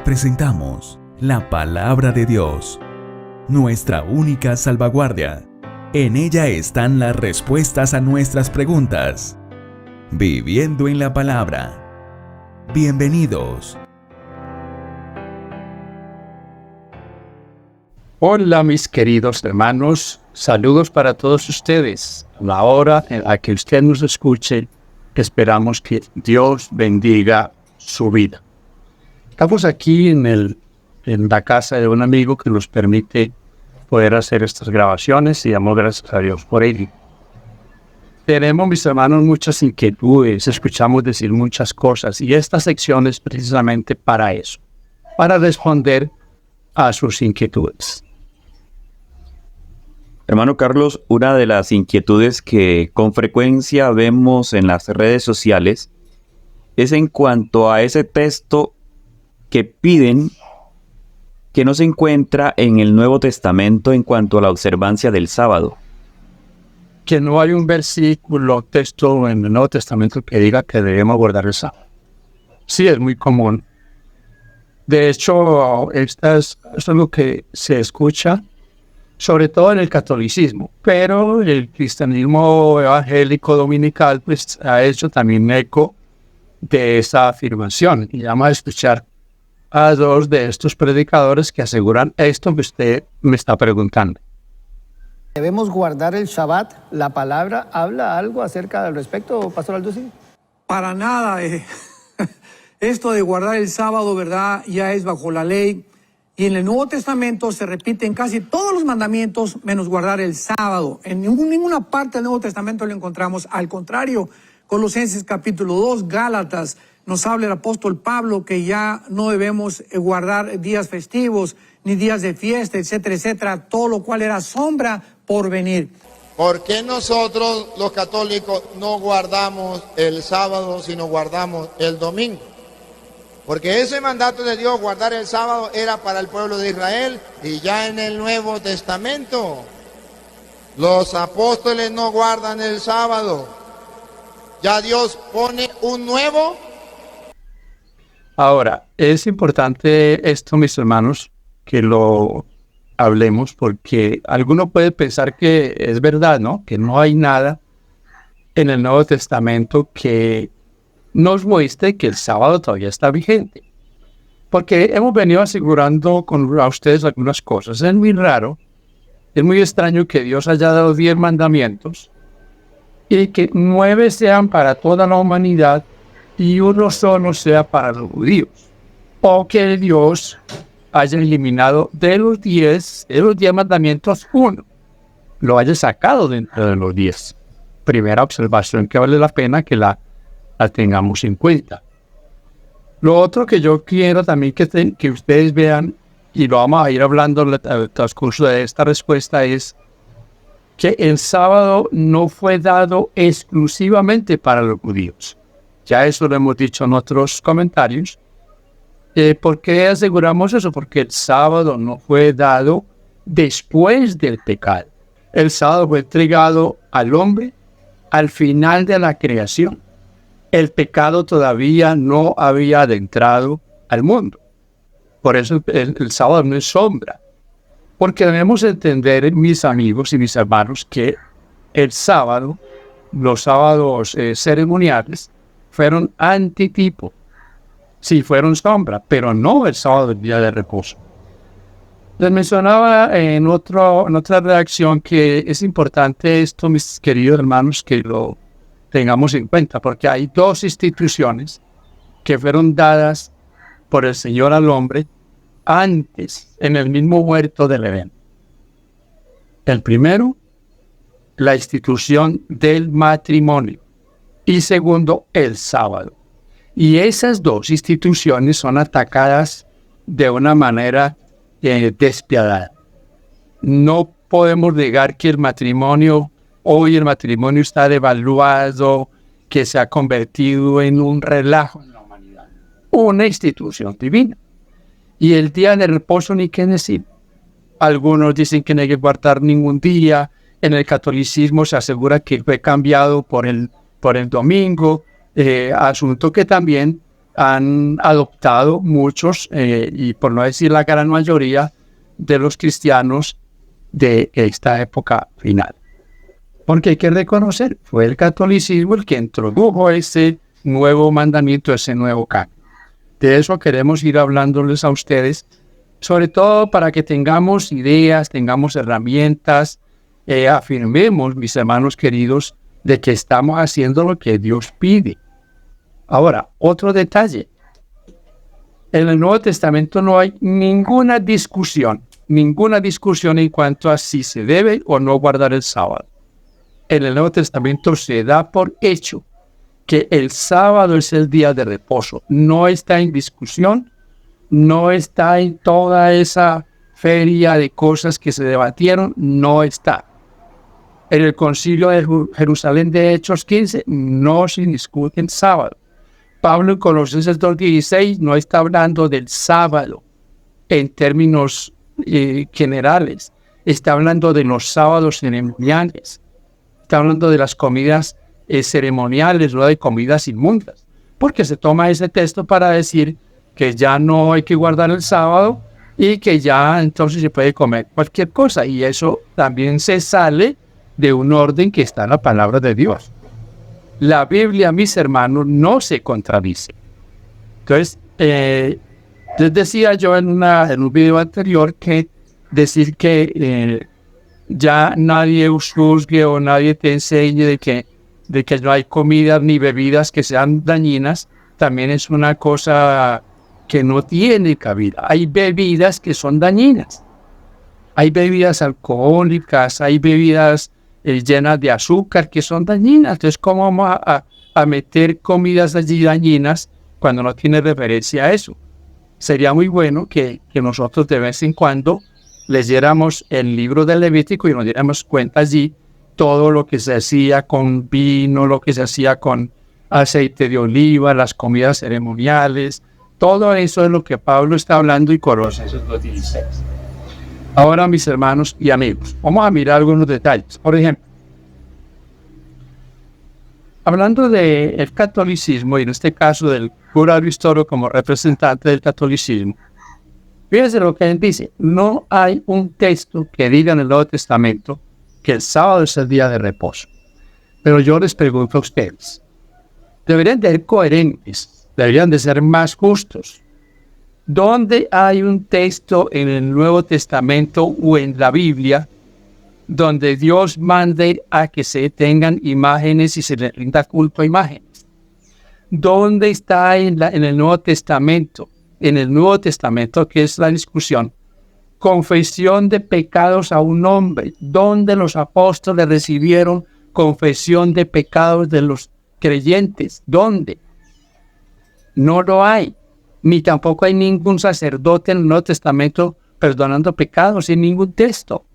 presentamos la Palabra de Dios, nuestra única salvaguardia. En ella están las respuestas a nuestras preguntas. Viviendo en la Palabra. Bienvenidos. Hola mis queridos hermanos, saludos para todos ustedes. A la hora en la que usted nos escuche, esperamos que Dios bendiga su vida. Estamos aquí en la casa de un amigo que nos permite poder hacer estas grabaciones y damos gracias a Dios por ello. Tenemos, mis hermanos, muchas inquietudes, escuchamos decir muchas cosas y esta sección es precisamente para eso, para responder a sus inquietudes. Hermano Carlos, una de las inquietudes que con frecuencia vemos en las redes sociales es en cuanto a ese texto que piden que no se encuentra en el Nuevo Testamento en cuanto a la observancia del sábado. Que no hay un versículo, texto en el Nuevo Testamento que diga que debemos guardar el sábado. Sí, es muy común. De hecho, esto es lo que se escucha, sobre todo en el catolicismo, pero el cristianismo evangélico dominical pues ha hecho también eco de esa afirmación y llama a escuchar a dos de estos predicadores que aseguran esto que usted me está preguntando. ¿Debemos guardar el Shabbat? ¿La palabra habla algo acerca del respecto, Pastor Alducin? Para nada. Esto de guardar el sábado, ¿verdad? Ya es bajo la ley. Y en el Nuevo Testamento se repiten casi todos los mandamientos menos guardar el sábado. En ninguna parte del Nuevo Testamento lo encontramos. Al contrario, Colosenses capítulo 2, Gálatas, nos habla el apóstol Pablo que ya no debemos guardar días festivos, ni días de fiesta, etcétera, etcétera, todo lo cual era sombra por venir. ¿Por qué nosotros los católicos no guardamos el sábado, sino guardamos el domingo? Porque ese mandato de Dios, guardar el sábado, era para el pueblo de Israel, y ya en el Nuevo Testamento los apóstoles no guardan el sábado. Ya Dios pone un nuevo. Ahora, es importante esto, mis hermanos, que lo hablemos, porque alguno puede pensar que es verdad, ¿no? Que no hay nada en el Nuevo Testamento que nos muestre que el sábado todavía está vigente. Porque hemos venido asegurando a ustedes algunas cosas. Es muy raro, es muy extraño que Dios haya dado 10 mandamientos y que 9 sean para toda la humanidad y uno solo sea para los judíos. O que Dios haya eliminado de los 10 mandamientos uno, lo haya sacado dentro de los 10. Primera observación que vale la pena que la tengamos en cuenta. Lo otro que yo quiero también que ustedes vean, y lo vamos a ir hablando en el transcurso de esta respuesta, es que el sábado no fue dado exclusivamente para los judíos. Ya eso lo hemos dicho en otros comentarios. ¿Por qué aseguramos eso? Porque el sábado no fue dado después del pecado. El sábado fue entregado al hombre al final de la creación. El pecado todavía no había adentrado al mundo. Por eso el sábado no es sombra. Porque debemos entender, mis amigos y mis hermanos, que el sábado, los sábados ceremoniales, fueron antitipo. Sí, fueron sombra, pero no el sábado del día de reposo. Les mencionaba en otra redacción que es importante esto, mis queridos hermanos, que lo tengamos en cuenta, porque hay 2 instituciones que fueron dadas por el Señor al hombre antes, en el mismo huerto del Edén. El primero, la institución del matrimonio, y segundo, el sábado. Y esas 2 instituciones son atacadas de una manera despiadada. No podemos negar que hoy el matrimonio está devaluado, que se ha convertido en un relajo en la humanidad. Una institución divina. Y el día de reposo, ni qué decir. Algunos dicen que no hay que guardar ningún día. En el catolicismo se asegura que fue cambiado por el domingo. Asunto que también han adoptado muchos, y por no decir la gran mayoría, de los cristianos de esta época final. Porque hay que reconocer, fue el catolicismo el que introdujo ese nuevo mandamiento, ese nuevo cambio. De eso queremos ir hablándoles a ustedes, sobre todo para que tengamos ideas, tengamos herramientas, afirmemos, mis hermanos queridos, de que estamos haciendo lo que Dios pide. Ahora, otro detalle. En el Nuevo Testamento no hay ninguna discusión en cuanto a si se debe o no guardar el sábado. En el Nuevo Testamento se da por hecho que el sábado es el día de reposo. No está en discusión, no está en toda esa feria de cosas que se debatieron, no está. En el Concilio de Jerusalén de Hechos 15 no se discute el sábado. Pablo en Colosenses 2:16 no está hablando del sábado en términos generales. Está hablando de los sábados ceremoniales. Está hablando de las comidas ceremoniales, no de comidas inmundas. Porque se toma ese texto para decir que ya no hay que guardar el sábado y que ya entonces se puede comer cualquier cosa. Y eso también se sale de un orden que está en la palabra de Dios. La Biblia, mis hermanos, no se contradice. Entonces, les decía yo en un video anterior que decir que ya nadie os juzgue o nadie te enseñe de que no hay comidas ni bebidas que sean dañinas, también es una cosa que no tiene cabida. Hay bebidas que son dañinas. Hay bebidas alcohólicas, hay bebidas llenas de azúcar que son dañinas. Entonces, ¿cómo vamos a meter comidas allí dañinas cuando no tiene referencia a eso? Sería muy bueno que nosotros de vez en cuando leyéramos el libro del Levítico y nos diéramos cuenta allí todo lo que se hacía con vino, lo que se hacía con aceite de oliva, las comidas ceremoniales. Todo eso es lo que Pablo está hablando y Colosenses 2:16. Ahora, mis hermanos y amigos, vamos a mirar algunos detalles. Por ejemplo, hablando del catolicismo, y en este caso del cura Aristóteles como representante del catolicismo, fíjense lo que él dice. No hay un texto que diga en el Nuevo Testamento que el sábado es el día de reposo. Pero yo les pregunto a ustedes, deberían de ser coherentes, deberían de ser más justos. ¿Dónde hay un texto en el Nuevo Testamento o en la Biblia donde Dios mande a que se tengan imágenes y se le rinda culto a imágenes? ¿Dónde está en el Nuevo Testamento? En el Nuevo Testamento, que es la discusión, confesión de pecados a un hombre. ¿Dónde los apóstoles recibieron confesión de pecados de los creyentes? ¿Dónde? No lo hay. Ni tampoco hay ningún sacerdote en el Nuevo Testamento perdonando pecados en ningún texto.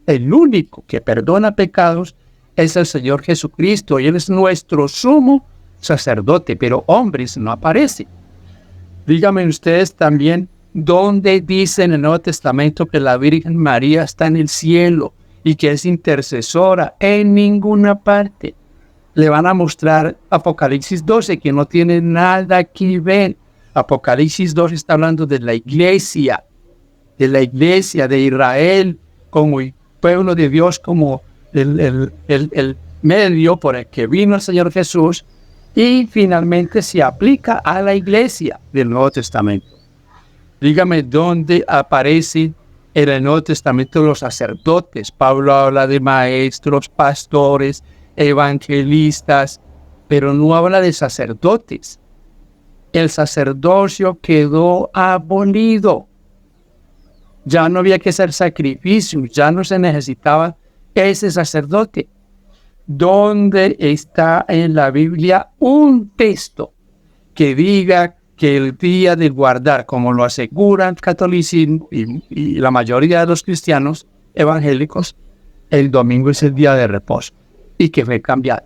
El único que perdona pecados es el Señor Jesucristo y Él es nuestro sumo sacerdote, pero hombres no aparece. Díganme ustedes también dónde dice en el Nuevo Testamento que la Virgen María está en el cielo y que es intercesora. En ninguna parte. Le van a mostrar Apocalipsis 12, que no tiene nada que ver. Apocalipsis 2 está hablando de la iglesia de Israel, como el pueblo de Dios, como el medio por el que vino el Señor Jesús, y finalmente se aplica a la iglesia del Nuevo Testamento. Dígame dónde aparecen en el Nuevo Testamento los sacerdotes. Pablo habla de maestros, pastores, evangelistas, pero no habla de sacerdotes. El sacerdocio quedó abolido. Ya no había que hacer sacrificios, ya no se necesitaba ese sacerdote. ¿Dónde está en la Biblia un texto que diga que el día de guardar, como lo asegura el catolicismo y la mayoría de los cristianos evangélicos, el domingo es el día de reposo y que fue cambiado?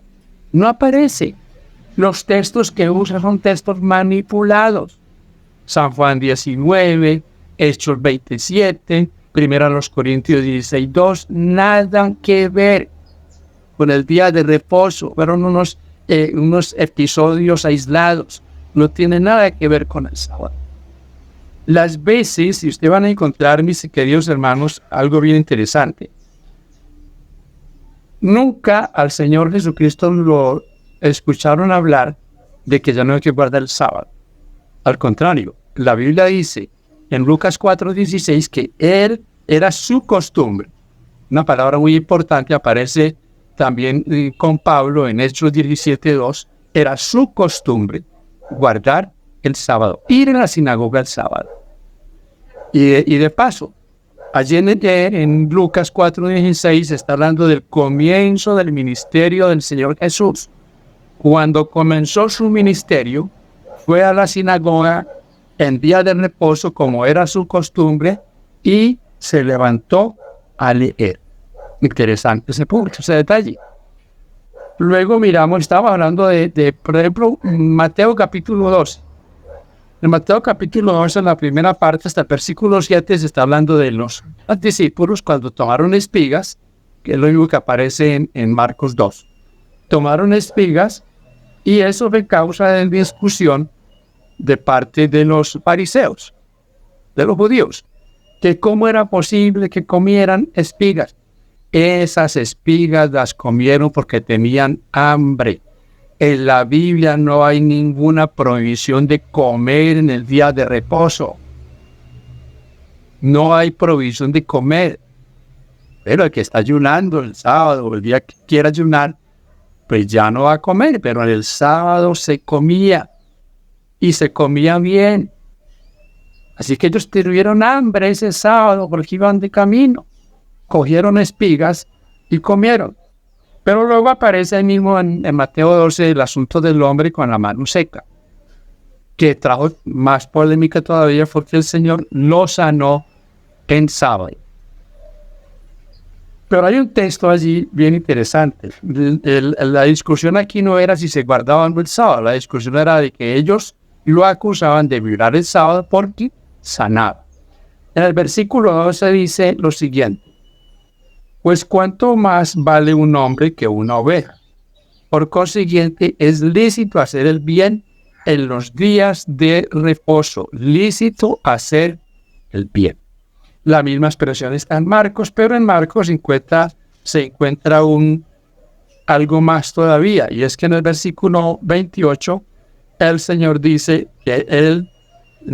No aparece. Los textos que usan son textos manipulados. San Juan 19, Hechos 27, 1 Corintios 16:2, nada que ver con el día de reposo. Fueron unos episodios aislados. no tiene nada que ver con el sábado. Las veces, y ustedes van a encontrar, mis queridos hermanos, algo bien interesante. Nunca al Señor Jesucristo lo escucharon hablar de que ya no hay que guardar el sábado. Al contrario, la Biblia dice en Lucas 4:16 que él era su costumbre. Una palabra muy importante aparece también con Pablo en Hechos 17:2. Era su costumbre guardar el sábado, ir a la sinagoga el sábado. Y de paso, allí en Lucas 4:16 está hablando del comienzo del ministerio del Señor Jesús. Cuando comenzó su ministerio, fue a la sinagoga en día de reposo, como era su costumbre, y se levantó a leer. Interesante ese punto, ese detalle. Luego miramos, estaba hablando por ejemplo, Mateo capítulo 12. En Mateo capítulo 12, en la primera parte, hasta el versículo 7, se está hablando de los discípulos cuando tomaron espigas, que es lo mismo que aparece en Marcos 2. Tomaron espigas y eso fue causa de discusión de parte de los fariseos, de los judíos, que cómo era posible que comieran espigas. Esas espigas las comieron porque tenían hambre. En la Biblia no hay ninguna prohibición de comer en el día de reposo. No hay prohibición de comer. Pero el que está ayunando el sábado o el día que quiera ayunar, pues ya no va a comer. Pero en el sábado se comía y se comía bien. Así que ellos tuvieron hambre ese sábado porque iban de camino. Cogieron espigas y comieron. Pero luego aparece ahí mismo en Mateo 12 el asunto del hombre con la mano seca, que trajo más polémica todavía porque el Señor lo sanó en sábado. Pero hay un texto allí bien interesante. La discusión aquí no era si se guardaban el sábado, la discusión era de que ellos lo acusaban de violar el sábado porque sanaba. En el versículo 12 dice lo siguiente: pues cuánto más vale un hombre que una oveja. Por consiguiente, es lícito hacer el bien en los días de reposo. Lícito hacer el bien. La misma expresión está en Marcos, pero en Marcos se encuentra algo más todavía. Y es que en el versículo 28, el Señor dice que en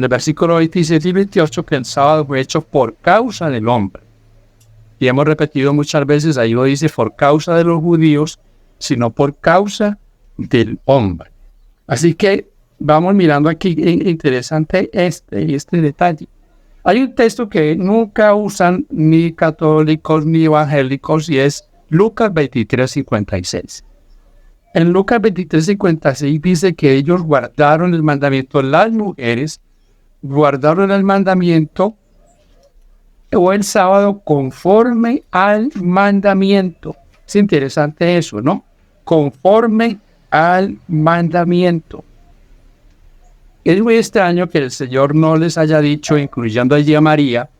el versículo 27 y 28, que el sábado fue hecho por causa del hombre. Y hemos repetido muchas veces, ahí lo dice, por causa de los judíos, sino por causa del hombre. Así que vamos mirando aquí, interesante este detalle. Hay un texto que nunca usan ni católicos ni evangélicos y es Lucas 23:56. En Lucas 23:56 dice que ellos guardaron el mandamiento, las mujeres guardaron el mandamiento o el sábado conforme al mandamiento. Es interesante eso, ¿no? Conforme al mandamiento. Es muy extraño que el Señor no les haya dicho, incluyendo allí a María,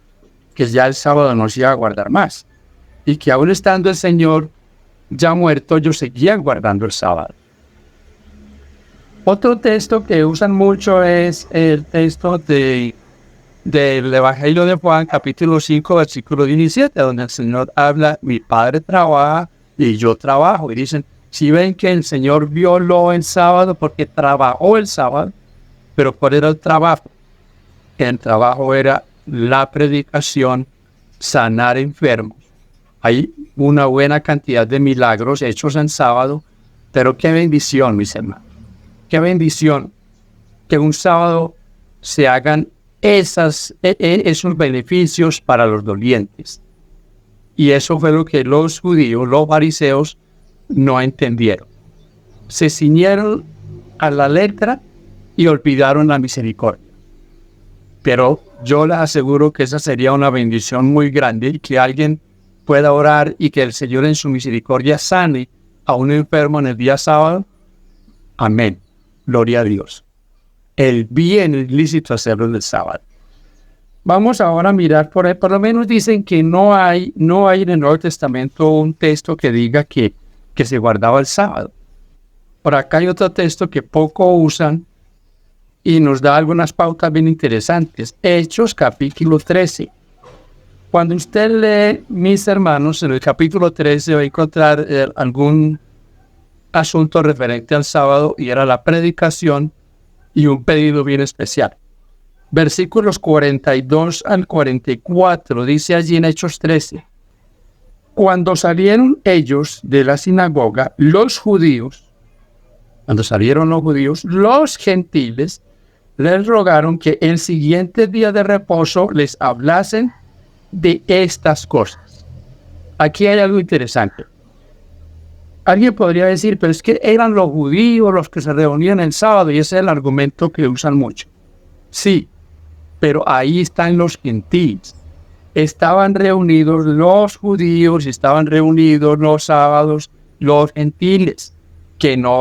que ya el sábado no se iba a guardar más. Y que aún estando el Señor ya muerto, ellos seguían guardando el sábado. Otro texto que usan mucho es el texto del Evangelio de Juan, capítulo 5, versículo 17, donde el Señor habla: mi Padre trabaja y yo trabajo. Y dicen, si ven que el Señor violó el sábado porque trabajó el sábado, pero ¿cuál era el trabajo? El trabajo era la predicación, sanar enfermos. Hay una buena cantidad de milagros hechos en sábado, pero qué bendición, mis hermanos. Qué bendición que un sábado se hagan esos beneficios para los dolientes. Y eso fue lo que los judíos, los fariseos, no entendieron. Se ciñeron a la letra y olvidaron la misericordia. Pero yo les aseguro que esa sería una bendición muy grande, y que alguien pueda orar y que el Señor en su misericordia sane a un enfermo en el día sábado. Amén. Gloria a Dios. El bien es lícito hacerlo en el sábado. Vamos ahora a mirar por ahí. Por lo menos dicen que no hay en el Nuevo Testamento un texto que diga que se guardaba el sábado. Por acá hay otro texto que poco usan, y nos da algunas pautas bien interesantes. Hechos capítulo 13. Cuando usted lee, mis hermanos, en el capítulo 13 va a encontrar algún asunto referente al sábado, y era la predicación y un pedido bien especial. Versículos 42 al 44 dice allí en Hechos 13: cuando salieron ellos de la sinagoga, los gentiles les rogaron que el siguiente día de reposo les hablasen de estas cosas. Aquí hay algo interesante. Alguien podría decir, pero es que eran los judíos los que se reunían el sábado, y ese es el argumento que usan mucho. Sí, pero ahí están los gentiles. Estaban reunidos los judíos, estaban reunidos los sábados los gentiles, que no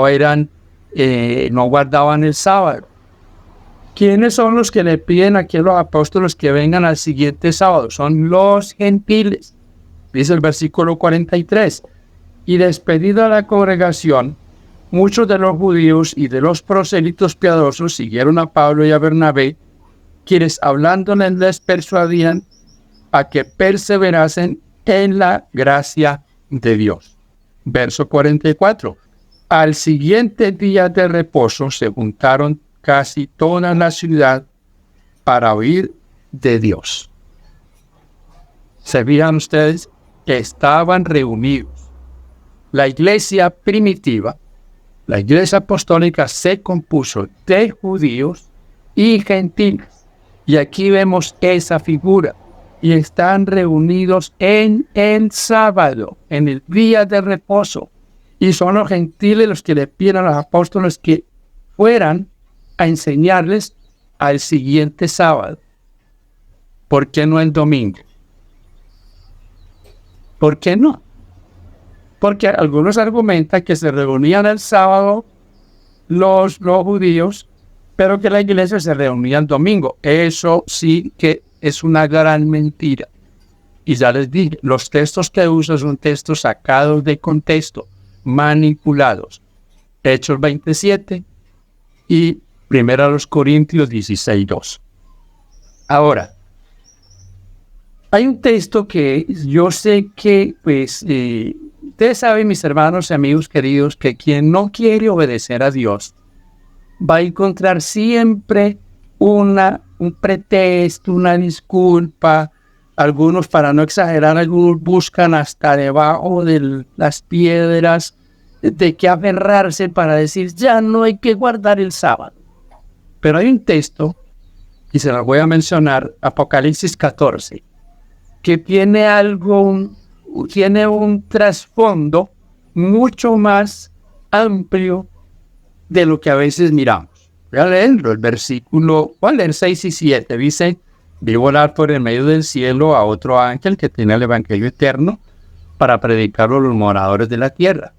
guardaban el sábado. ¿Quiénes son los que le piden aquí a los apóstoles que vengan al siguiente sábado? Son los gentiles. Dice el versículo 43. Y despedida la congregación, muchos de los judíos y de los prosélitos piadosos siguieron a Pablo y a Bernabé, quienes hablándoles les persuadían a que perseverasen en la gracia de Dios. Verso 44. Al siguiente día de reposo se juntaron casi toda la ciudad para oír de Dios. ¿Se fijan ustedes? Que estaban reunidos. La iglesia primitiva, la iglesia apostólica, se compuso de judíos y gentiles. Y aquí vemos esa figura. Y están reunidos en el sábado, en el día de reposo. Y son los gentiles los que le piden a los apóstoles que fueran a enseñarles al siguiente sábado. ¿Por qué no el domingo? ¿Por qué no? Porque algunos argumentan que se reunían el sábado los judíos, pero que la iglesia se reunía el domingo. Eso sí que es una gran mentira. Y ya les dije, los textos que uso son textos sacados de contexto, manipulados. Hechos 27 y 1 Corintios 16:2. Ahora, hay un texto que yo sé que, ustedes saben, mis hermanos y amigos queridos, que quien no quiere obedecer a Dios va a encontrar siempre un pretexto, una disculpa. Algunos, para no exagerar, algunos buscan hasta debajo de las piedras de que aferrarse para decir, ya no hay que guardar el sábado. Pero hay un texto, y se lo voy a mencionar, Apocalipsis 14, que tiene un trasfondo mucho más amplio de lo que a veces miramos. Voy a leerlo, el versículo, voy a leer 6 y 7, dice: vi volar por el medio del cielo a otro ángel que tenía el evangelio eterno para predicarlo a los moradores de la tierra,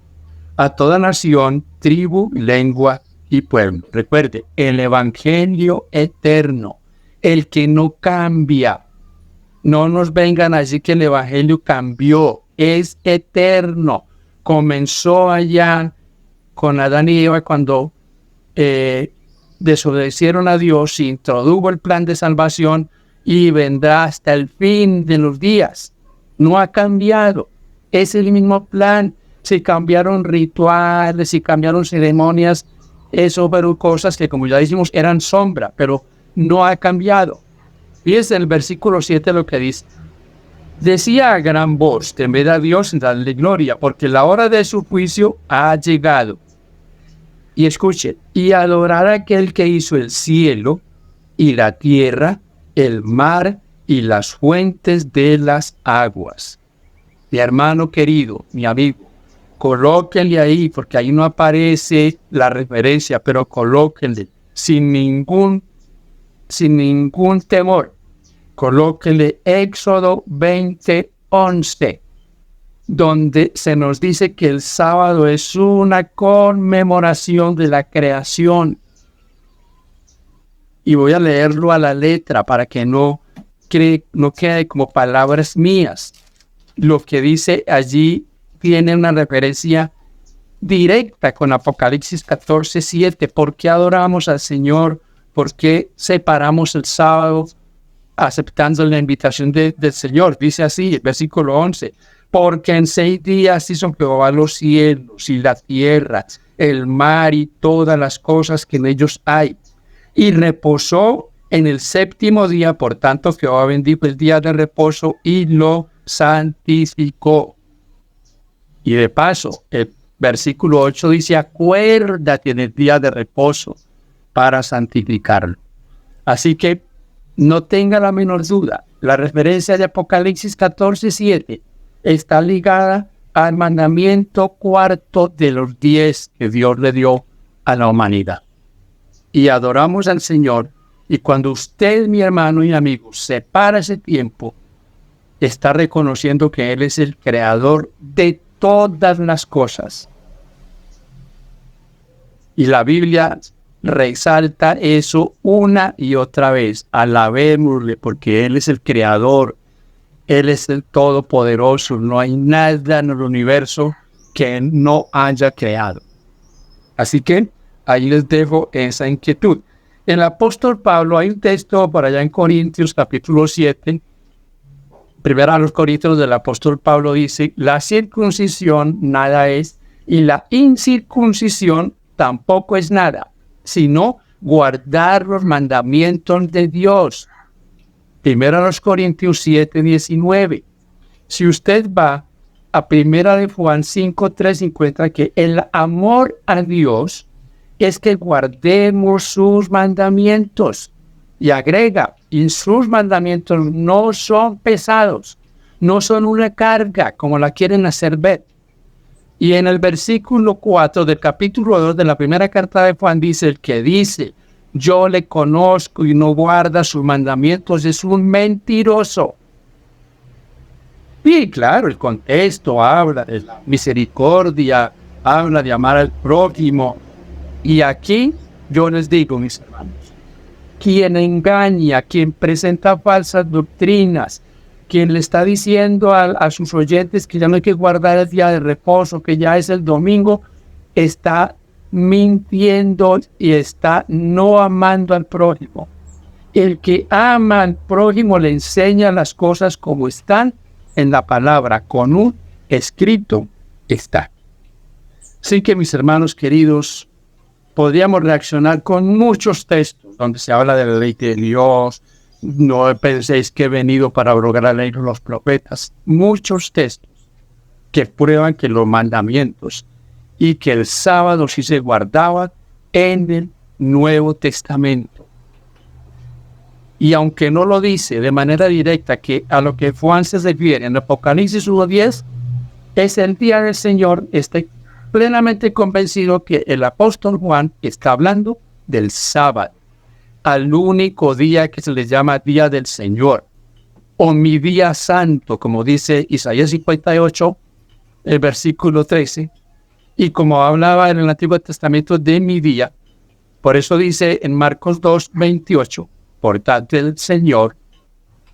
a toda nación, tribu, lengua y pueblo. Recuerde, el evangelio eterno, el que no cambia. No nos vengan allí que el evangelio cambió, es eterno. Comenzó allá con Adán y Eva cuando desobedecieron a Dios, se introdujo el plan de salvación y vendrá hasta el fin de los días. No ha cambiado, es el mismo plan. Se cambiaron rituales, se cambiaron ceremonias, eso, pero cosas que, como ya dijimos, eran sombra, pero no ha cambiado. Fíjense en el versículo 7 lo que dice: decía a gran voz, temed a Dios y dadle gloria, porque la hora de su juicio ha llegado. Y escuchen, y adorar a aquel que hizo el cielo y la tierra, el mar y las fuentes de las aguas. Mi hermano querido, mi amigo, colóquenle ahí, porque ahí no aparece la referencia, pero colóquenle sin ningún temor. Colóquenle Éxodo 20:11, donde se nos dice que el sábado es una conmemoración de la creación. Y voy a leerlo a la letra para que no quede como palabras mías. Lo que dice allí tiene una referencia directa con Apocalipsis 14:7. ¿Por qué adoramos al Señor ¿Por qué separamos el sábado aceptando la invitación del Señor? Dice así, el versículo 11, porque en 6 días hizo Jehová los cielos y la tierra, el mar y todas las cosas que en ellos hay, y reposó en el 7º día. Por tanto, Jehová bendijo el día de reposo y lo santificó. Y de paso, el versículo 8 dice, acuérdate en el día de reposo para santificarlo. Así que no tenga la menor duda, la referencia de Apocalipsis 14:7 está ligada al mandamiento 4 de los 10 que Dios le dio a la humanidad. Y adoramos al Señor, y cuando usted, mi hermano y amigo, separa ese tiempo, está reconociendo que Él es el creador de todas las cosas. Y la Biblia resalta eso una y otra vez. Alabémosle, porque Él es el creador, Él es el todopoderoso. No hay nada en el universo que Él no haya creado. Así que ahí les dejo esa inquietud. El apóstol Pablo, hay un texto por allá en Corintios capítulo 7, primero a los Corintios, del apóstol Pablo dice, la circuncisión nada es y la incircuncisión tampoco es nada, sino guardar los mandamientos de Dios. Primero a los Corintios 7:19. Si usted va a primera de Juan 5:3, encuentra que el amor a Dios es que guardemos sus mandamientos. Y agrega, y sus mandamientos no son pesados, no son una carga como la quieren hacer ver. Y en el versículo 4 del capítulo 2 de la primera carta de Juan dice, el que dice, yo le conozco y no guarda sus mandamientos, es un mentiroso. Y claro, el contexto habla de la misericordia, habla de amar al prójimo. Y aquí yo les digo, mis hermanos, quien engaña, quien presenta falsas doctrinas, quien le está diciendo a sus oyentes que ya no hay que guardar el día de reposo, que ya es el domingo, está mintiendo y está no amando al prójimo. El que ama al prójimo le enseña las cosas como están en la palabra, con un escrito está. Así que, mis hermanos queridos, podríamos reaccionar con muchos textos donde se habla de la ley de Dios. No penséis que he venido para abrogar la ley de los profetas. Muchos textos que prueban que los mandamientos y que el sábado sí se guardaba en el Nuevo Testamento. Y aunque no lo dice de manera directa, que a lo que Juan se refiere en Apocalipsis 1:10 es el día del Señor, estoy plenamente convencido que el apóstol Juan está hablando del sábado, al único día que se le llama día del Señor, o mi día santo, como dice Isaías 58, el versículo 13, y como hablaba en el Antiguo Testamento de mi día, por eso dice en Marcos 2:28, por tanto el Señor,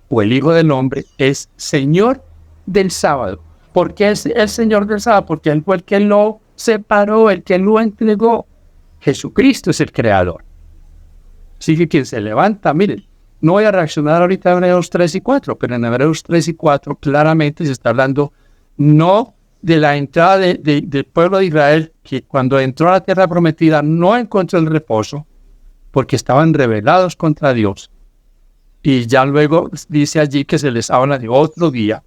o el Hijo del Hombre, es Señor del sábado. ¿Por qué es el Señor del sábado? Porque Él fue el que lo separó, el que lo entregó. Jesucristo es el creador. Así que quien se levanta, miren, no voy a reaccionar ahorita en Hebreos 3:4, pero en Hebreos 3:4 claramente se está hablando no de la entrada del pueblo de Israel, que cuando entró a la tierra prometida no encontró el reposo, porque estaban rebelados contra Dios. Y ya luego dice allí que se les habla de otro día,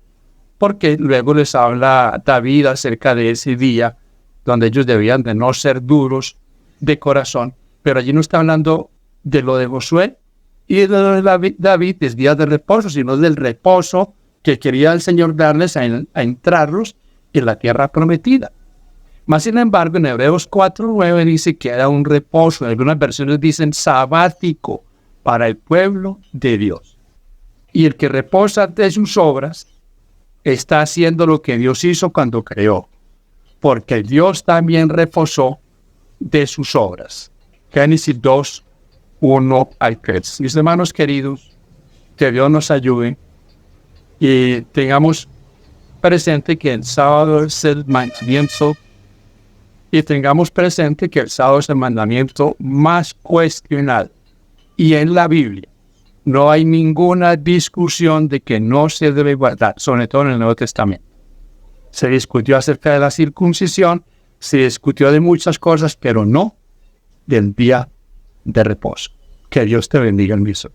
porque luego les habla David acerca de ese día, donde ellos debían de no ser duros de corazón. Pero allí no está hablando de lo de Josué y de lo de David, es día de reposo, sino del reposo que quería el Señor darles a entrarlos en la tierra prometida. Más sin embargo, en Hebreos 4:9 dice que era un reposo, en algunas versiones dicen sabático para el pueblo de Dios. Y el que reposa de sus obras está haciendo lo que Dios hizo cuando creó, porque Dios también reposó de sus obras. Génesis 2:1-3. Mis hermanos queridos, que Dios nos ayude y tengamos presente que el sábado es el mandamiento, y tengamos presente que el sábado es el mandamiento más cuestionado. y en la Biblia no hay ninguna discusión de que no se debe guardar, sobre todo en el Nuevo Testamento. Se discutió acerca de la circuncisión, se discutió de muchas cosas, pero no del día de reposo. Que Dios te bendiga, Luis.